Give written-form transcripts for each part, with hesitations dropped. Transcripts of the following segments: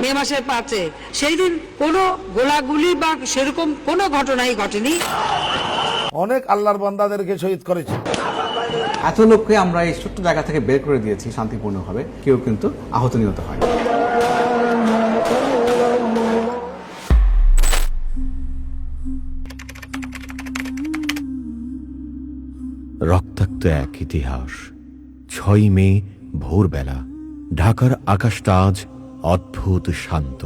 মে মাসের 5-এ, সেই দিন কোনো গোলাগুলি বা সেরকম কোনো ঘটনাই ঘটেনি। অনেক আল্লাহর বান্দাদেরকে শহীদ করেছে। এত লোককে আমরা এই ছোট্ট জায়গা থেকে বের করে দিয়েছি শান্তিপূর্ণভাবে, কেউ কিন্তু আহত নিহত হয়। রক্তাক্ত এক ইতিহাস। 6 মে ভোরবেলা ঢাকার আকাশটা আজ অদ্ভুত শান্ত।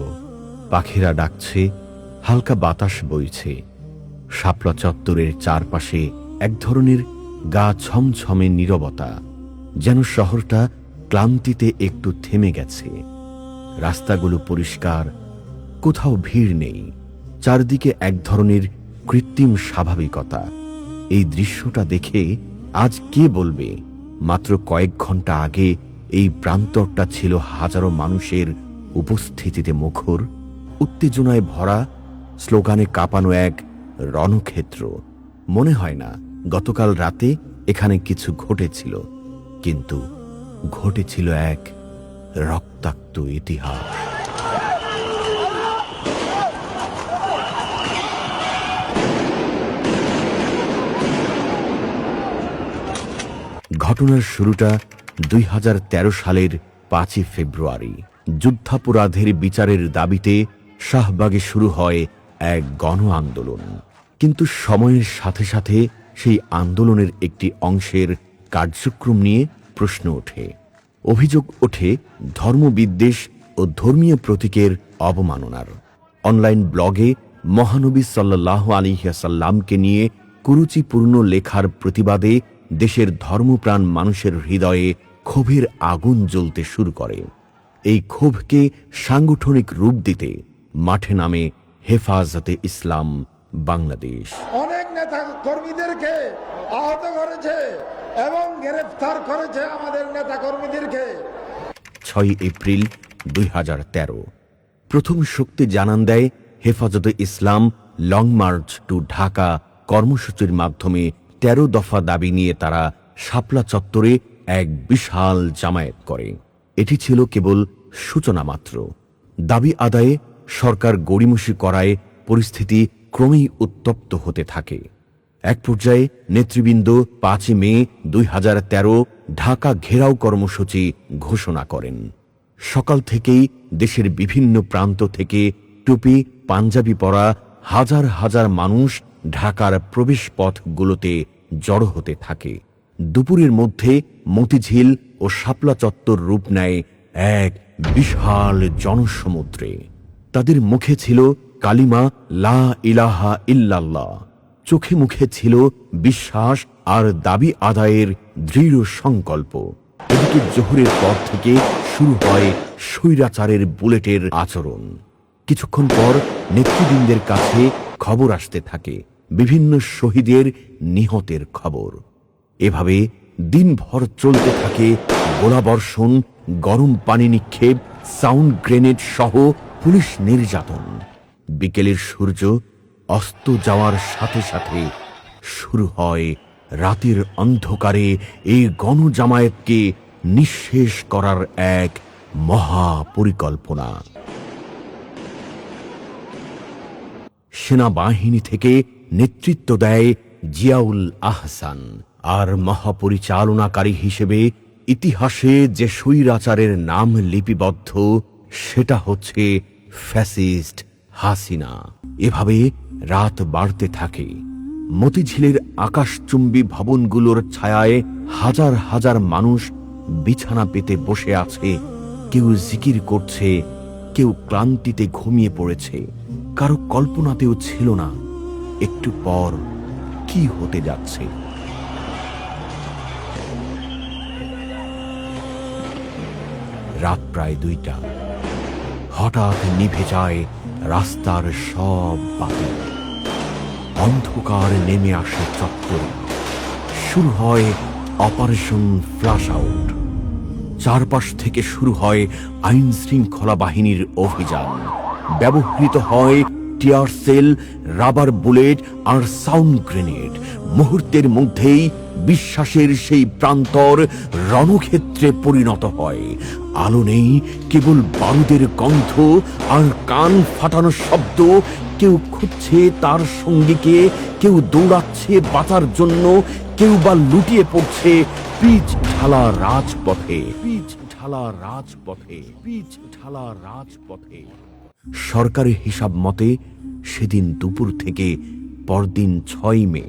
পাখিরা ডাকছে, হালকা বাতাস বইছে। শাপলা চত্বরের চারপাশে এক ধরনের গা ছমছমে নীরবতা, যেন শহরটা ক্লান্তিতে একটু থেমে গেছে। রাস্তাগুলো পরিষ্কার, কোথাও ভিড় নেই। চারদিকে এক ধরনের কৃত্রিম স্বাভাবিকতা। এই দৃশ্যটা দেখে আজ কে বলবে মাত্র কয়েক ঘন্টা আগে এই প্রান্তরটা ছিল হাজারো মানুষের উপস্থিতিতে মুখর, উত্তেজনায় ভরা, স্লোগানে কাঁপানো এক রণক্ষেত্র। মনে হয় না গতকাল রাতে এখানে কিছু ঘটেছিল, কিন্তু ঘটেছিল এক রক্তাক্ত ইতিহাস। ঘটনার শুরুটা 2013 সালের 5 ফেব্রুয়ারি। যুদ্ধাপরাধের বিচারের দাবিতে শাহবাগে শুরু হয় এক গণ আন্দোলন। কিন্তু সময়ের সাথে সাথে সেই আন্দোলনের একটি অংশের কার্যক্রম নিয়ে প্রশ্ন ওঠে। অভিযোগ ওঠে ধর্মবিদ্বেষ ও ধর্মীয় প্রতীকের অবমাননার। অনলাইন ব্লগে মহানবী সাল্লাল্লাহু আলাইহি ওয়াসাল্লামকে নিয়ে কুরুচিপূর্ণ লেখার প্রতিবাদে দেশের ধর্মপ্রাণ মানুষের হৃদয়ে ক্ষোভের আগুন জ্বলতে শুরু করে। এই ক্ষোভকে সাংগঠনিক রূপ দিতে মাঠে নামে হেফাজতে ইসলাম বাংলাদেশ। অনেক নেতা কর্মীদেরকে আহত করেছে এবং গ্রেফতার করেছে আমাদের নেতা কর্মীদেরকে। 6 এপ্রিল 2013 প্রথম শক্তি জানান দেয় হেফাজতে ইসলাম লং মার্চ টু ঢাকা কর্মসূচির মাধ্যমে 13 দফা দাবি নিয়ে তারা শাপলা চত্বরে এক বিশাল জামায়াত করে। এটি ছিল কেবল সূচনা মাত্র। দাবি আদায়ে সরকার গড়িমসি করায় পরিস্থিতি ক্রমেই উত্তপ্ত হতে থাকে। এক পর্যায়ে নেতৃবৃন্দ 5 মে 2013 ঢাকা ঘেরাও কর্মসূচি ঘোষণা করেন। সকাল থেকেই দেশের বিভিন্ন প্রান্ত থেকে টুপি পাঞ্জাবি পরা হাজার হাজার মানুষ ঢাকার প্রবেশপথগুলোতে জড়ো হতে থাকে। দুপুরের মধ্যে মতিঝিল ও শাপলা চত্বর রূপ নেয় এক বিশাল জনসমুদ্রে। তাদের মুখে ছিল কালিমা লা ইলাহা ইল্লাল্লাহ, চোখে মুখে ছিল বিশ্বাস আর দাবি আদায়ের দৃঢ় সংকল্প। এদিকে জোহরের পর থেকে শুরু হয় স্বৈরাচারের বুলেটের আচরণ। কিছুক্ষণ পর নেতৃবৃন্দের কাছে খবর আসতে থাকে, বিভিন্ন শহীদের নিহতের খবর। এভাবে দিনভর চলতে থাকে গোলাবর্ষণ, গরম পানি নিক্ষেপ, সাউন্ড গ্রেনেড সহ পুলিশ নির্যাতন। বিকেলের সূর্য অস্ত যাওয়ার সাথে সাথে শুরু হয় রাতের অন্ধকারে এই গণজামায়াতকে নিঃশেষ করার এক মহা পরিকল্পনা। সেনাবাহিনী থেকে নেতৃত্ব দেয় জিয়াউল আহসান, আর মহাপরিচালনাকারী হিসেবে ইতিহাসে যে স্বৈরাচারের নাম লিপিবদ্ধ সেটা হচ্ছে ফ্যাসিস্ট হাসিনা। এভাবে রাত বাড়তে থাকে। মতিঝিলের আকাশচুম্বী ভবনগুলোর ছায়ায় হাজার হাজার মানুষ বিছানা পেতে বসে আছে। কেউ জিকির করছে, কেউ ক্লান্তিতে ঘুমিয়ে পড়েছে। কারো কল্পনাতেও ছিল না একটু পর কি হতে যাচ্ছে। রাত প্রায় 2টা। হঠাৎ নিভে যায় রাস্তার সব বাতি। অন্ধকার নেমে আসে চত্বরে। শুরু হয় অপারেশন ফ্ল্যাশ আউট। চারপাশ থেকে শুরু হয় আইন শৃঙ্খলা বাহিনীর অভিযান। ব্যবহৃত হয় টিয়ার সেল, রাবার বুলেট আর সাউন্ড গ্রেনেড। মুহূর্তের মধ্যেই বিশ্বাসের সেই প্রান্তর রণক্ষেত্রে পরিণত হয়। আলো নেই, কেবল বারুদের গন্ধ আর কান ফাটানো শব্দ। কেউ খুঁজছে তার সঙ্গীকে, কেউ দৌড়াচ্ছে বাঁচার জন্য, কেউ বা লুটিয়ে পড়ছে পিচ ঢালা রাজপথে, পিচ ঢালা রাজপথে, পিচ ঢালা রাজপথে। সরকারি হিসাব মতে সেদিন দুপুর থেকে পরদিন 6 মে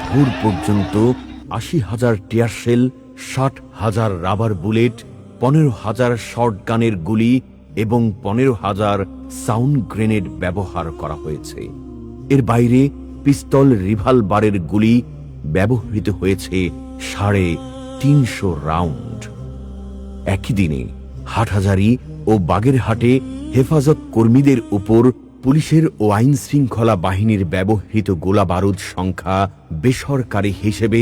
ভোর পর্যন্ত 80,000 টিয়ার শেল, 60,000 রাবার বুলেট, 15,000 শর্টগানের গুলি এবং 15,000 সাউন্ড গ্রেনেড ব্যবহার করা হয়েছে। এর বাইরে পিস্তল, রিভলভারের গুলি ব্যবহৃত হয়েছে 350 রাউন্ড। একই দিনে হাটহাজারী ও বাগেরহাটে হেফাজত কর্মীদের উপর পুলিশের ও আইন শৃঙ্খলা বাহিনীর ব্যবহৃত গোলা বারুদ সংখ্যা বেসরকারি হিসেবে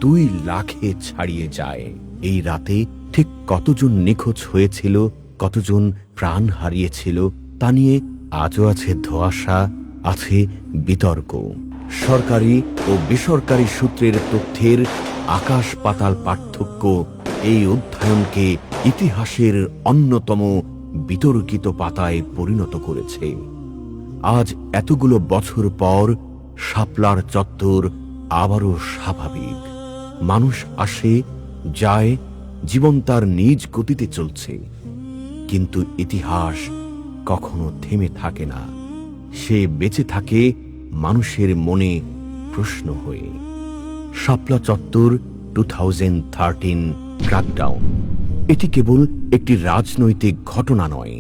2 লাখে ছাড়িয়ে যায়। এই রাতে ঠিক কতজন নিখোঁজ হয়েছিল, কতজন প্রাণ হারিয়েছিল তা নিয়ে আজও আছে ধোঁয়াশা, আছে বিতর্ক। সরকারি ও বেসরকারি সূত্রের তথ্যের আকাশ পাতাল পার্থক্য এই অধ্যয়নকে ইতিহাসের অন্যতম বিতর্কিত পাতায় পরিণত করেছে। আজ এতগুলো বছর পর শাপলার চত্বর আবারও স্বাভাবিক। মানুষ আসে যায়, জীবন তার নিজ গতিতে চলছে, কিন্তু ইতিহাস কখনো থেমে থাকে না। সে বেঁচে থাকে মানুষের মনে প্রশ্ন হয়ে। শাপলা চত্বর 2013 ক্র্যাকডাউন এটি কেবল একটি রাজনৈতিক ঘটনা নয়,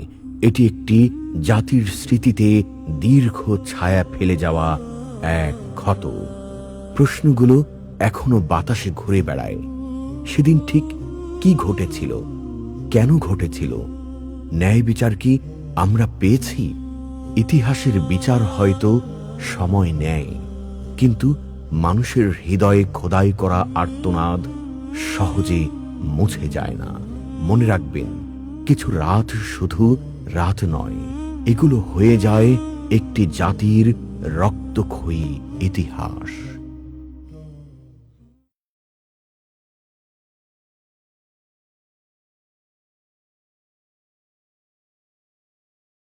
এটি একটি জাতির স্মৃতিতে দীর্ঘ ছায়া ফেলে যাওয়া এক ক্ষত। প্রশ্নগুলো এখনো বাতাসে ঘুরে বেড়ায়। সেদিন ঠিক কি ঘটেছিল, কেন ঘটেছিল? ন্যায় বিচার কি আমরা পেয়েছি? ইতিহাসের বিচার হয়তো সময় নেয়, কিন্তু মানুষের হৃদয়ে খোদাই করা আর্তনাদ সহজে মুছে যায় না। মনে রাখবেন, কিছু রাত শুধু রাত নয়, এগুলো হয়ে যায় একটি জাতির রক্তক্ষয়ী ইতিহাস।